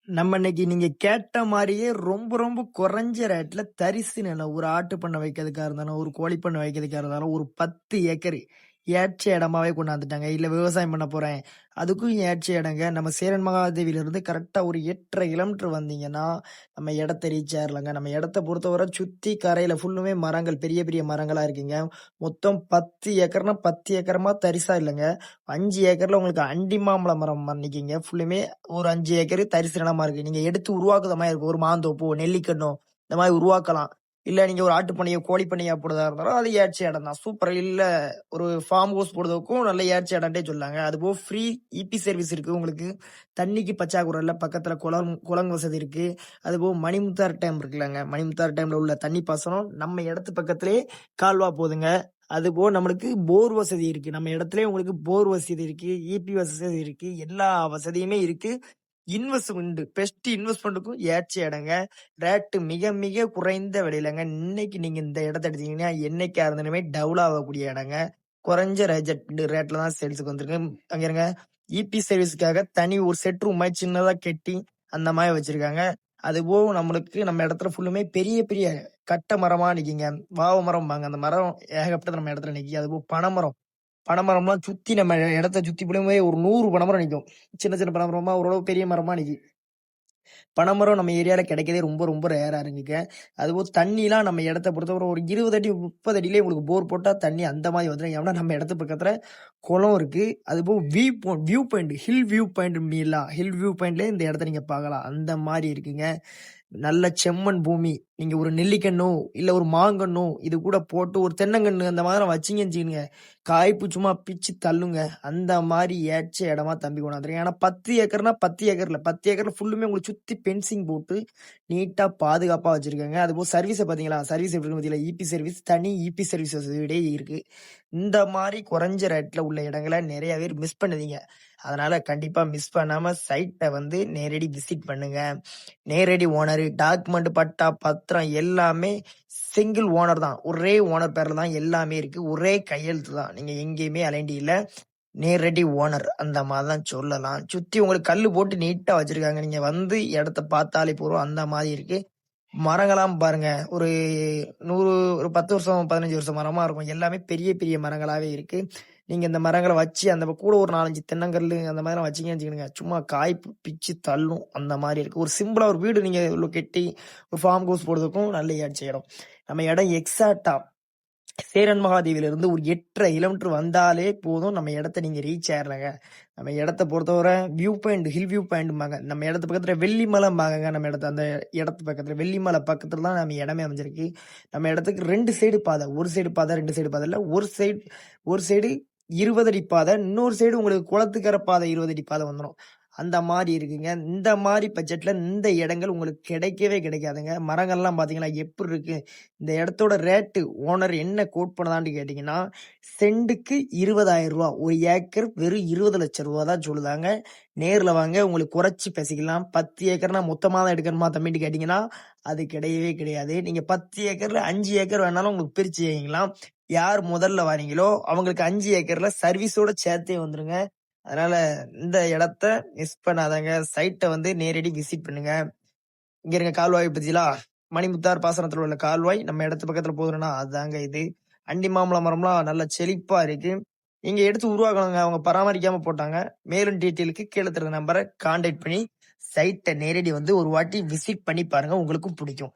நம்ம இன்னைக்கு நீங்க கேட்ட மாரியே ரொம்ப ரொம்ப குறைஞ்ச ரேட்ல தரிசு நிலம் ஒரு ஆட்டு பண்ணை வைக்கிறதுக்கா இருந்தாலும், ஒரு கோழி பண்ணை வைக்கிறதுக்கா இருந்தாலும், ஒரு 10 ஏக்கர் ஏற்ற இடமாவே கொண்டாந்துட்டாங்க. இல்ல விவசாயம் பண்ண போறேன். அதுக்கும் ஏற்ற இடங்க. நம்ம சேரன் மகாதேவியிலிருந்து கரெக்ட்டா ஒரு 8 1/2 கிலோமீட்டர் வந்தீங்கன்னா, நம்ம இடத்த ரீச் ஆயிரலாங்க. நம்ம இடத்த பொறுத்தவரை சுத்தி கரையில ஃபுல்லுமே மரங்கள், பெரிய பெரிய மரங்களா இருக்குங்க. மொத்தம் 10 ஏக்கர்னா 10 ஏக்கரமா தரிசா இல்லங்க. 5 ஏக்கர்ல உங்களுக்கு அண்டி மாம்பழ மரம் நிக்கிங்க. ஃபுல்லுமே ஒரு 5 ஏக்கர் தரிசு நிலமா இருக்கு. நீங்க எடுத்து உருவாக்குற மாரி இருக்கும். ஒரு மாந்தோப்போ, நெல்லிக்கண்ணோ இந்த மாரி உருவாக்கலாம். இல்ல நீங்க ஒரு ஆட்டு பண்ணையோ, கோழி பண்ணையா போடுறதா இருந்தாலும் அது ஏற்ற இடம் தான். சூப்பர். இல்ல ஒரு ஃபார்ம் ஹவுஸ் போடுறதுக்கும் நல்ல ஏற்ற இடம்னே சொல்லாங்க. அதுபோக ஃப்ரீ இபி சர்வீஸ் இருக்கு உங்களுக்கு. தண்ணிக்கு பற்றாக்குறை இல்ல. பக்கத்துல குளம் வசதி இருக்கு. அதுபோக மணிமுத்தாறு டேம் இருக்குல்லங்க. மணிமுத்தாறு டேம்ல உள்ள தண்ணி பாசனம் நம்ம இடத்து பக்கத்திலேயே கால்வா போகுதுங்க. அதுபோக நம்மளுக்கு போர் வசதி இருக்கு. நம்ம இடத்துலயே உங்களுக்கு போர் வசதி இருக்கு. இபி வசதி இருக்கு. எல்லா வசதியுமே இருக்கு. இன்வெஸ்ட்மெண்ட் பெஸ்ட் இன்வெஸ்ட்மெண்ட்டுக்கும் ஏற்ற இடங்க. ரேட்டு மிக மிக குறைந்த விலையிலங்க. இன்னைக்கு நீங்க இந்த இடத்த எடுத்தீங்கன்னா என்னைக்கா இருந்தாலுமே டபுள் ஆகக்கூடிய இடங்க. குறைஞ்ச ரேட்ல தான் சேல்ஸுக்கு வந்திருக்கு. அங்க இருங்க இபி சர்வீஸ்க்காக தனி ஒரு செட் ரூம் மாதிரி சின்னதா கட்டி அந்த மாதிரி வச்சிருக்காங்க. அதுபோக நம்மளுக்கு நம்ம இடத்துல ஃபுல்லுமே பெரிய பெரிய கட்ட மரமா நிக்குங்க. வாவ மரம்பாங்க. அந்த மரம் ஏகப்பட்டது நம்ம இடத்துல நிக்கி. அதுபோக பனைமரம். பனைமரம்லாம் சுத்தி நம்ம இடத்த சுத்தி போடுமே ஒரு 100 பனைமரம் நிக்கும். சின்ன சின்ன பனைமரமா ஓரளவு பெரிய மரமா நிக்கி. பனைமரம் நம்ம ஏரியால கிடைக்கிறதே ரொம்ப ரொம்ப ரேரா இருக்குங்க. அதுபோக தண்ணிலாம் நம்ம இடத்த பொறுத்தவரை ஒரு 20 அடி 30 அடியிலே உங்களுக்கு போர் போட்டா தண்ணி அந்த மாதிரி வந்துடும். ஏன்னா நம்ம இடத்து பக்கத்துல குளம் இருக்கு. அதுபோக view point hill view point மீலாம் ஹில் வியூ பாயிண்ட்ல இந்த இடத்த நீங்க பார்க்கலாம். அந்த மாதிரி இருக்குங்க. நல்ல செம்மண் பூமி. நீங்க ஒரு நெல்லிக்கண்ணோ இல்ல ஒரு மாங்கண்ணோ இது கூட போட்டு ஒரு தென்னங்கண்ணு அந்த மாதிரி வச்சீங்கன்னு வச்சுக்கோங்க, காய்ப்பு சும்மா பிச்சு தள்ளுங்க. அந்த மாதிரி ஏற்ற இடமா தம்பி கொண்டாந்துருங்க. ஏன்னா 10 ஏக்கர்னா 10 ஏக்கர்ல 10 ஏக்கர்ல ஃபுல்லுமே உங்களுக்கு சுத்தி பென்சிங் போட்டு நீட்டா பாதுகாப்பா வச்சிருக்காங்க. அதுபோக சர்வீஸை பாத்தீங்களா? சர்வீஸ் எப்படி பாத்தீங்களா? இபி சர்வீஸ் தனி இபி சர்வீஸ் வசதியோட இருக்கு. இந்த மாதிரி குறைஞ்ச ரேட்ல உள்ள இடங்களை நிறைய பேர் மிஸ் பண்ணுதீங்க. அதனால கண்டிப்பா மிஸ் பண்ணாம சைட்டை வந்து நேரடி விசிட் பண்ணுங்க. நேரடி ஓனர், டாக்குமெண்ட், பட்டா, பத்திரம் எல்லாமே சிங்கிள் ஓனர் தான். ஒரே ஓனர் பேர்ல தான் எல்லாமே இருக்கு. ஒரே கையெழுத்து தான். நீங்க எங்கேயுமே அலைண்டி இல்ல. நேரடி ஓனர் அந்த மாதிரி தான் சொல்லலாம். சுத்தி உங்களுக்கு கல்லு போட்டு நீட்டா வச்சிருக்காங்க. நீங்க வந்து இடத்த பார்த்தாலே போறோம். அந்த மாதிரி இருக்கு. மரங்களாம் பாருங்க. ஒரு 100 ஒரு 10 வருஷம் 15 வருஷம் மரமா இருக்கும். எல்லாமே பெரிய பெரிய மரங்களாவே இருக்கு. நீங்க இந்த மரங்களை வச்சு அந்த கூட ஒரு 4 5 தென்னங்கல்லு அந்த மாதிரி வச்சீங்கன்னு வச்சுக்கோங்க, சும்மா காய்ப்பு பிச்சு தள்ளும். அந்த மாதிரி இருக்கு. ஒரு சிம்பிளா ஒரு வீடு நீங்க உள்ள கட்டி ஒரு ஃபார்ம் ஹவுஸ் போடுறதுக்கும் நல்ல ஏற்ற இடம். நம்ம இடம் எக்ஸாக்டா சேரன் மகாதேவில இருந்து ஒரு 8 1/2 கிலோமீட்டர் வந்தாலே போதும். நம்ம இடத்த நீங்க ரீச் ஆயிரலாங்க. நம்ம இடத்த பொறுத்தவரை view point hill view point நம்ம இடத்து பக்கத்துல வெள்ளிமலைம்பாங்க. நம்ம இடத்த அந்த இடத்து பக்கத்துல வெள்ளிமலை பக்கத்துல தான் நம்ம இடமே அமைஞ்சிருக்கு. நம்ம இடத்துக்கு 2 சைடு பாதை. ஒரு சைடு பாதை 2 சைடு பாதை இல்ல. ஒரு சைடு 20 அடி பாதை. இன்னொரு சைடு உங்களுக்கு குளத்துக்கரை பாதை 20 அடி பாதை வந்துடும். அந்த மாதிரி இருக்குங்க. இந்த மாதிரி பட்ஜெட்ல இந்த இடங்கள் உங்களுக்கு கிடைக்கவே கிடைக்காதுங்க. மரங்கள்லாம் பாத்தீங்கன்னா எப்படி இருக்கு? இந்த இடத்தோட ரேட்டு ஓனர் என்ன கோட் பண்ணதான்னு கேட்டீங்கன்னா, சென்ட்டுக்கு 20,000 ரூபா. ஒரு ஏக்கர் வெறும் 20 லட்சம் ரூபா தான் சொல்லுதாங்க. நேர்ல வாங்க, உங்களுக்கு குறைச்சி பேசிக்கலாம். 10 ஏக்கர்னா மொத்தமா தான் எடுக்கணுமா தம்பின்னு கேட்டீங்கன்னா, அது கிடையவே கிடையாது. நீங்க 10 ஏக்கர்ல 5 ஏக்கர் வேணாலும் உங்களுக்கு பிரிச்சு வைக்கலாம். யார் முதல்ல வாரீங்களோ அவங்களுக்கு 5 ஏக்கர்ல சர்வீஸோட சேர்த்தே வந்துருங்க. அதனால இந்த இடத்த மிஸ் பண்ணாதங்க. சைட்டை வந்து நேரடி விசிட் பண்ணுங்க. இங்க இருக்க கால்வாய் பத்திலா மணிமுத்தார் பாசனத்துல உள்ள கால்வாய் நம்ம இடத்து பக்கத்துல போதுன்னா அதுதாங்க இது. அண்டி மாம்பழ மரம்லாம் நல்ல செழிப்பா இருக்கு. இங்க எடுத்து உருவாக்கணுங்க. அவங்க பராமரிக்காம போட்டாங்க. மேலும் டீட்டெயிலுக்கு கீழே தர நம்பரை கான்டாக்ட் பண்ணி சைட்டை நேரடி வந்து ஒரு வாட்டி விசிட் பண்ணி பாருங்க. உங்களுக்கும் பிடிக்கும்.